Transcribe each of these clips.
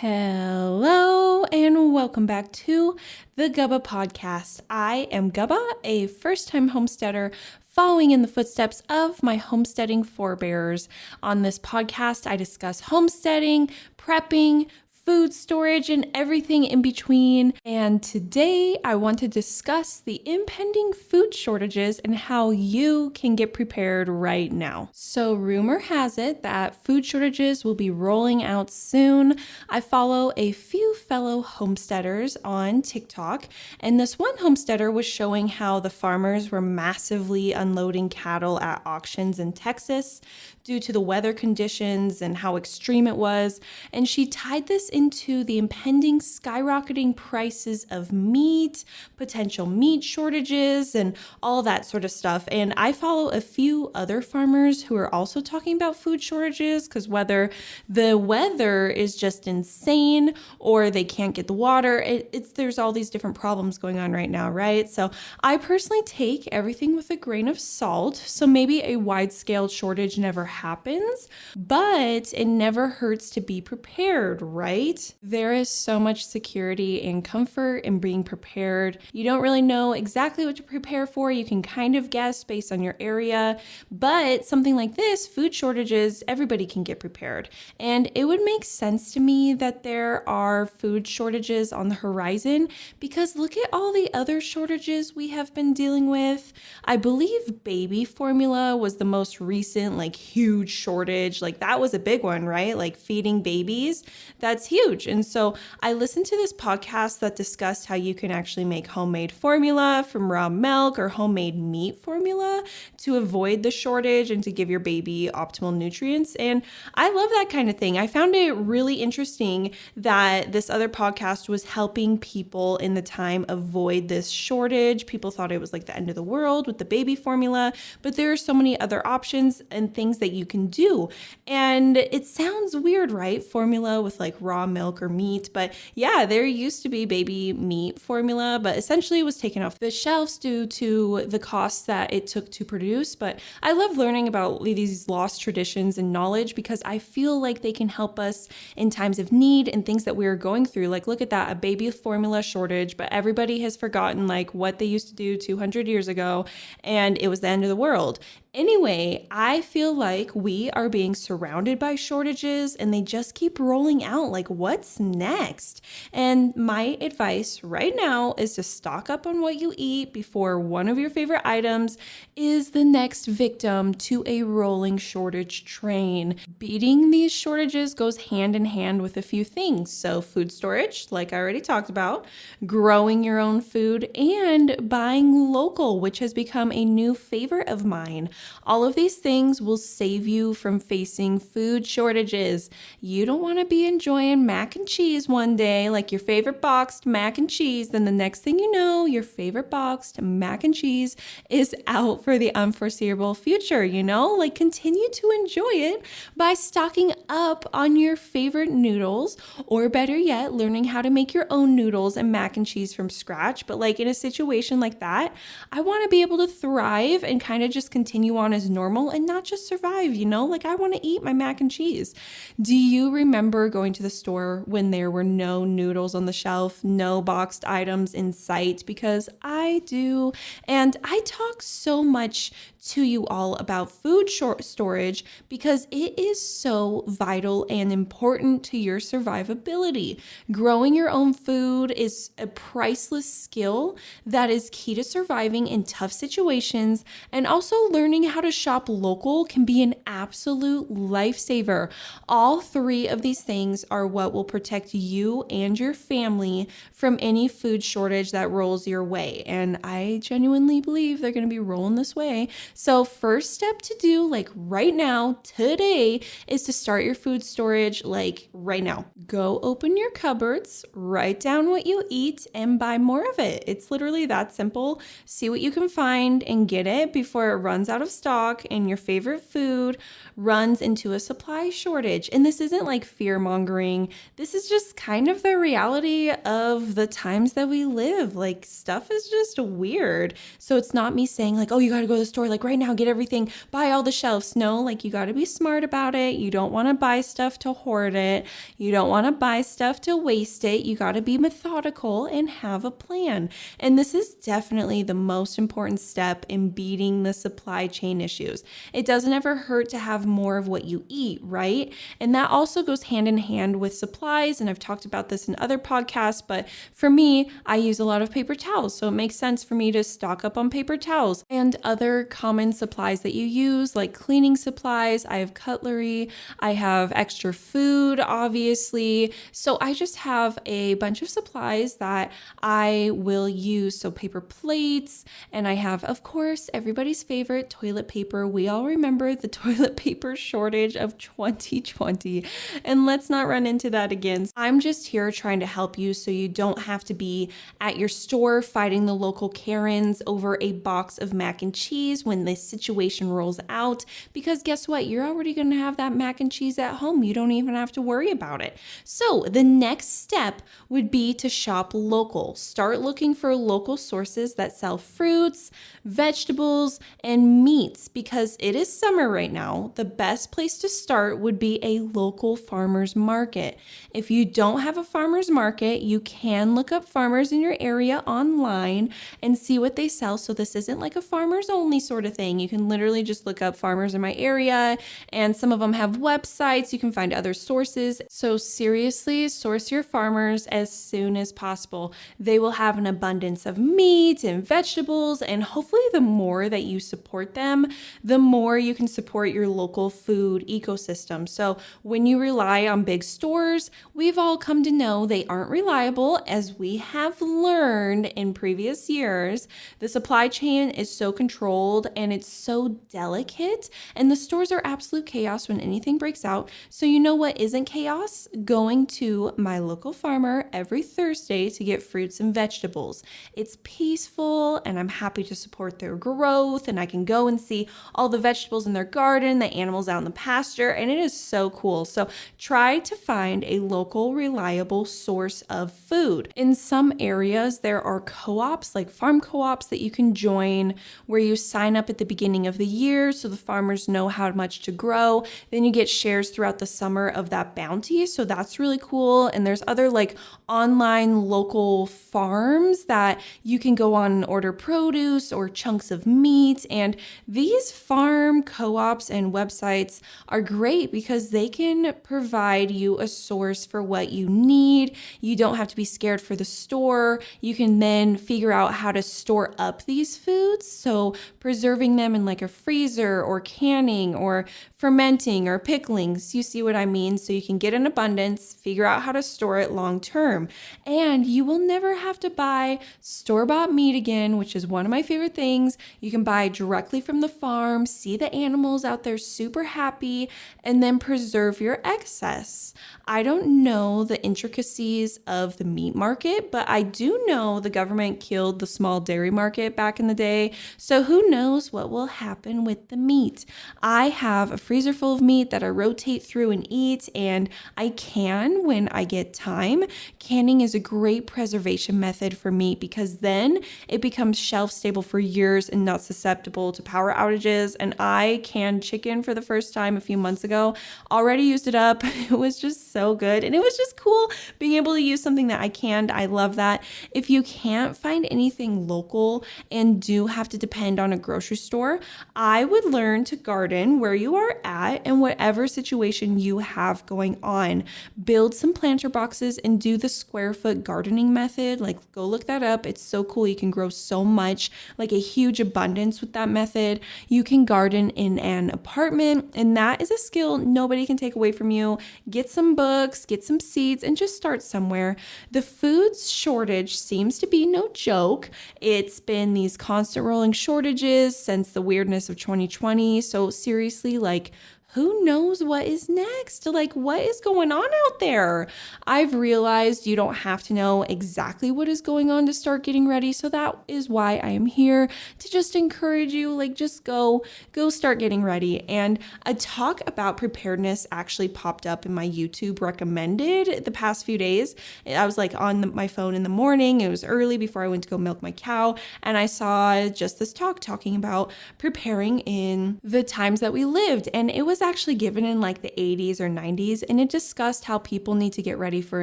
Hello and welcome back to the Gubba Podcast. I am Gubba, a first-time homesteader following in the footsteps of my homesteading forebears. On this podcast, I discuss homesteading, prepping, food storage, and everything in between. And today I want to discuss the impending food shortages and how you can get prepared right now. So rumor has it that food shortages will be rolling out soon. I follow a few fellow homesteaders on TikTok, and this one homesteader was showing how the farmers were massively unloading cattle at auctions in Texas due to the weather conditions and how extreme it was. And she tied this into the impending skyrocketing prices of meat, potential meat shortages, and all that sort of stuff. And I follow a few other farmers who are also talking about food shortages because whether the weather is just insane or they can't get the water, there's all these different problems going on right now, right? So I personally take everything with a grain of salt. So maybe a wide-scale shortage never happens, but it never hurts to be prepared, right? There is so much security and comfort in being prepared. You don't really know exactly what to prepare for. You can kind of guess based on your area, but something like this, food shortages, everybody can get prepared. And it would make sense to me that there are food shortages on the horizon because look at all the other shortages we have been dealing with. I believe baby formula was the most recent, huge shortage. That was a big one, right? Feeding babies, that's huge. And so I listened to this podcast that discussed how you can actually make homemade formula from raw milk or homemade meat formula to avoid the shortage and to give your baby optimal nutrients. And I love that kind of thing. I found it really interesting that this other podcast was helping people in the time avoid this shortage. People thought it was the end of the world with the baby formula, but there are so many other options and things that you can do. And it sounds weird, right? Formula with raw milk or meat. But yeah, there used to be baby meat formula, but essentially it was taken off the shelves due to the costs that it took to produce. But I love learning about these lost traditions and knowledge because I feel like they can help us in times of need and things that we are going through. Look at that, a baby formula shortage, but everybody has forgotten what they used to do 200 years ago, and it was the end of the world. Anyway, I feel like we are being surrounded by shortages and they just keep rolling out. What's next? And my advice right now is to stock up on what you eat before one of your favorite items is the next victim to a rolling shortage train. Beating these shortages goes hand in hand with a few things. So food storage, like I already talked about, growing your own food, and buying local, which has become a new favorite of mine. All of these things will save you from facing food shortages. You don't want to be enjoying mac and cheese one day, your favorite boxed mac and cheese. Then the next thing you know, your favorite boxed mac and cheese is out for the unforeseeable future, Continue to enjoy it by stocking up on your favorite noodles, or better yet, learning how to make your own noodles and mac and cheese from scratch. But in a situation like that, I want to be able to thrive and kind of just continue on as normal and not just survive, I want to eat my mac and cheese. Do you remember going to the store when there were no noodles on the shelf, no boxed items in sight? Because I do. And I talk so much to you all about food storage because it is so vital and important to your survivability. Growing your own food is a priceless skill that is key to surviving in tough situations, and also learning how to shop local can be an absolute lifesaver. All three of these things are what will protect you and your family from any food shortage that rolls your way. And I genuinely believe they're going to be rolling this way. So first step to do right now, today, is to start your food storage right now. Go open your cupboards, write down what you eat, and buy more of it. It's literally that simple. See what you can find and get it before it runs out of of stock and your favorite food runs into a supply shortage. And this isn't like fear mongering. This is just kind of the reality of the times that we live. Like stuff is just weird. So it's not me saying like, oh, you got to go to the store like right now, get everything, buy all the shelves. No, like you got to be smart about it. You don't want to buy stuff to hoard it. You don't want to buy stuff to waste it. You got to be methodical and have a plan. And this is definitely the most important step in beating the supply chain issues. It doesn't ever hurt to have more of what you eat, right? And that also goes hand in hand with supplies. And I've talked about this in other podcasts, but for me, I use a lot of paper towels. So it makes sense for me to stock up on paper towels and other common supplies that you use, like cleaning supplies. I have cutlery. I have extra food, obviously. So I just have a bunch of supplies that I will use. So paper plates, and I have, of course, everybody's favorite toilet paper. We all remember the toilet paper shortage of 2020, and let's not run into that again. I'm just here trying to help you so you don't have to be at your store fighting the local Karens over a box of mac and cheese when this situation rolls out, because guess what? You're already going to have that mac and cheese at home. You don't even have to worry about it. So the next step would be to shop local. Start looking for local sources that sell fruits, vegetables, and meats, because it is summer right now. The best place to start would be a local farmer's market. If you don't have a farmer's market, you can look up farmers in your area online and see what they sell. So this isn't like a farmers only sort of thing. You can literally just look up farmers in my area, and some of them have websites. You can find other sources. So seriously, source your farmers as soon as possible. They will have an abundance of meat and vegetables, and hopefully the more that you support them, the more you can support your local food ecosystem. So when you rely on big stores, we've all come to know they aren't reliable, as we have learned in previous years. The supply chain is so controlled and it's so delicate, and the stores are absolute chaos when anything breaks out. So you know what isn't chaos? Going to my local farmer every Thursday to get fruits and vegetables. It's peaceful, and I'm happy to support their growth, and I can go and see all the vegetables in their garden, the animals out in the pasture, and it is so cool. So try to find a local, reliable source of food. In some areas, there are co-ops, like farm co-ops, that you can join, where you sign up at the beginning of the year so the farmers know how much to grow. Then you get shares throughout the summer of that bounty. So that's really cool. And there's other like online local farms that you can go on and order produce or chunks of meat. And these farm co-ops and websites are great because they can provide you a source for what you need. You don't have to be scared for the store. You can then figure out how to store up these foods. So preserving them in like a freezer or canning or fermenting or pickling. So you see what I mean? So you can get in abundance, figure out how to store it long term. And you will never have to buy store-bought meat again, which is one of my favorite things. You can buy directly from the farm, see the animals out there super happy, and then preserve your excess. I don't know the intricacies of the meat market, but I do know the government killed the small dairy market back in the day. So who knows what will happen with the meat? I have a freezer full of meat that I rotate through and eat, and I can when I get time. Canning is a great preservation method for meat because then it becomes shelf stable for years and not susceptible to power outages. And I canned chicken for the first time a few months ago, already used it up. It was just so good. And it was just cool being able to use something that I canned. I love that. If you can't find anything local and do have to depend on a grocery store, I would learn to garden where you are at and whatever situation you have going on. Build some planter boxes and do the square foot gardening method. Like, go look that up. It's so cool. You can grow so much, like a huge abundance with that method. You can garden in an apartment, and that is a skill nobody can take away from you. Get some books, get some seeds, and just start somewhere. The food shortage seems to be no joke. It's been these constant rolling shortages since the weirdness of 2020. So seriously, like, who knows what is next? Like, what is going on out there? I've realized you don't have to know exactly what is going on to start getting ready. So that is why I am here to just encourage you, like, just go start getting ready. And a talk about preparedness actually popped up in my YouTube recommended the past few days. I was like on my phone in the morning. It was early before I went to go milk my cow. And I saw just this talk talking about preparing in the times that we lived. And it was actually given in like the 80s or 90s. And it discussed how people need to get ready for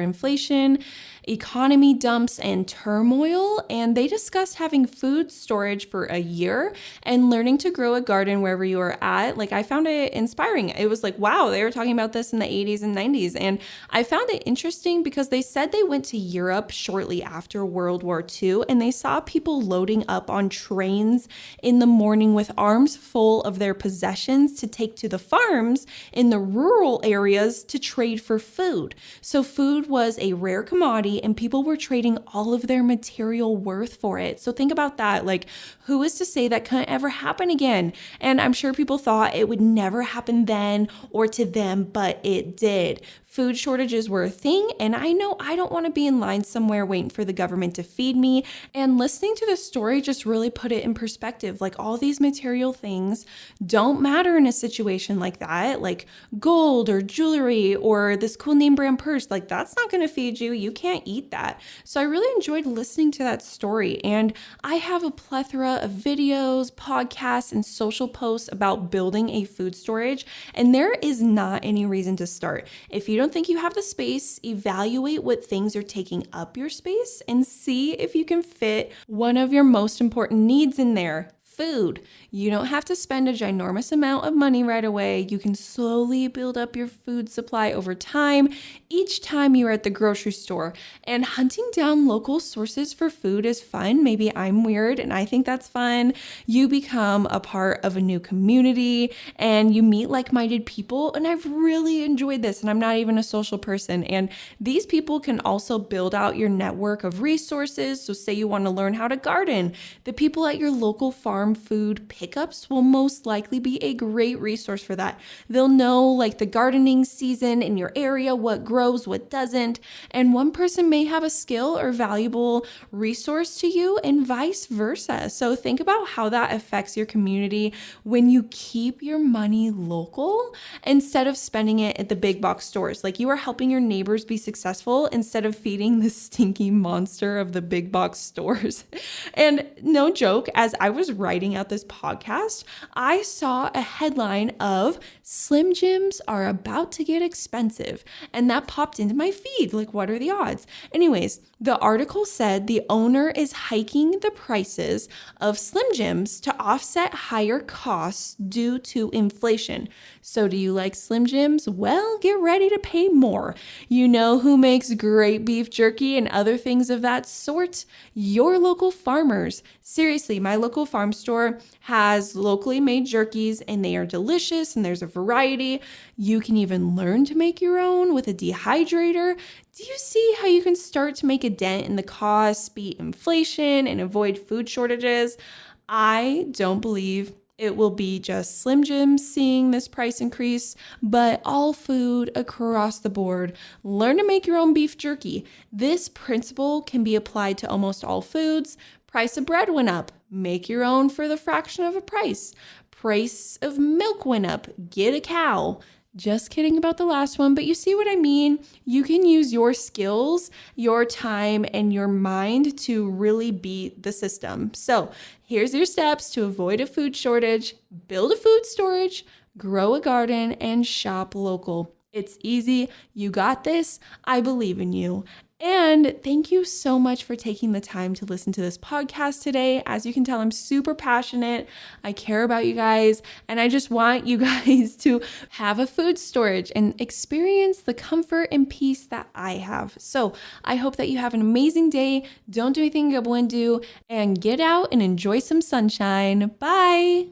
inflation, economy dumps, and turmoil. And they discussed having food storage for a year and learning to grow a garden wherever you are at. Like, I found it inspiring. It was like, wow, they were talking about this in the 80s and 90s. And I found it interesting because they said they went to Europe shortly after World War II and they saw people loading up on trains in the morning with arms full of their possessions to take to the farms in the rural areas to trade for food. So food was a rare commodity and people were trading all of their material worth for it. So think about that. Like, who is to say that couldn't ever happen again? And I'm sure people thought it would never happen then or to them, but it did. Food shortages were a thing, and I know I don't want to be in line somewhere waiting for the government to feed me. And listening to the story just really put it in perspective. Like, all these material things don't matter in a situation like that, like gold or jewelry or this cool name brand purse. Like, that's not going to feed you. You can't eat that. So I really enjoyed listening to that story. And I have a plethora of videos, podcasts, and social posts about building a food storage. And there is not any reason to start. If you don't think you have the space, evaluate what things are taking up your space and see if you can fit one of your most important needs in there. Food. You don't have to spend a ginormous amount of money right away. You can slowly build up your food supply over time, each time you're at the grocery store. And hunting down local sources for food is fun. Maybe I'm weird and I think that's fun. You become a part of a new community and you meet like-minded people. And I've really enjoyed this, and I'm not even a social person. And these people can also build out your network of resources. So say you want to learn how to garden. The people at your local farm food pickups will most likely be a great resource for that. They'll know like the gardening season in your area, what grows, what doesn't, and one person may have a skill or valuable resource to you and vice versa. So think about how that affects your community when you keep your money local instead of spending it at the big box stores. Like, you are helping your neighbors be successful instead of feeding the stinky monster of the big box stores. And no joke, as I was writing out this podcast, I saw a headline of Slim Jims are about to get expensive. And that popped into my feed. Like, what are the odds? Anyways, the article said the owner is hiking the prices of Slim Jims to offset higher costs due to inflation. So do you like Slim Jims? Well, get ready to pay more. You know who makes great beef jerky and other things of that sort? Your local farmers. Seriously, my local farm store has locally made jerkies and they are delicious and there's a variety. You can even learn to make your own with a dehydrator. Do you see how you can start to make a dent in the costs, beat inflation, and avoid food shortages? I don't believe it will be just Slim Jims seeing this price increase, but all food across the board. Learn to make your own beef jerky. This principle can be applied to almost all foods. Price of bread went up. Make your own for the fraction of a price. Price of milk went up. Get a cow. Just kidding about the last one, but you see what I mean? You can use your skills, your time, and your mind to really beat the system. So here's your steps to avoid a food shortage: build a food storage, grow a garden, and shop local. It's easy. You got this. I believe in you. And thank you so much for taking the time to listen to this podcast today. As you can tell, I'm super passionate. I care about you guys, and I just want you guys to have a food storage and experience the comfort and peace that I have. So I hope that you have an amazing day. Don't do anything you wouldn't do, and get out and enjoy some sunshine. Bye.